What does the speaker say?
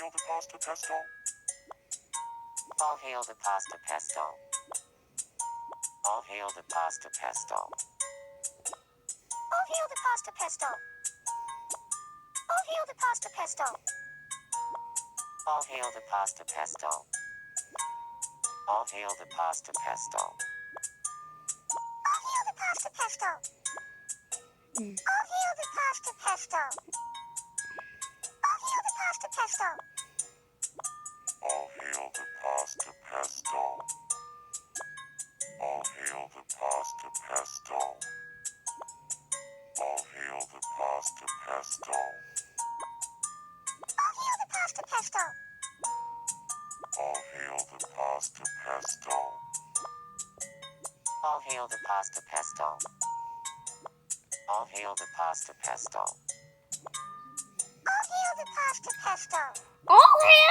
hail the pasta pesto. All hail the pasta pesto. All hail the pasta pesto. All hail the pasta pesto. All hail the pasta pesto. All hail the pasta pesto. All hail the pasta pesto. All hail the pasta pesto. All hail the pasta pesto. All hail the pasta pesto. All hail the pasta pesto. All hail the pasta pesto. All hail the pasta pesto. All hail the pasta pesto. All hail the pasta pesto. All hail the pasta pesto. All hail the pasta pesto. All hail the pasta pesto. All hail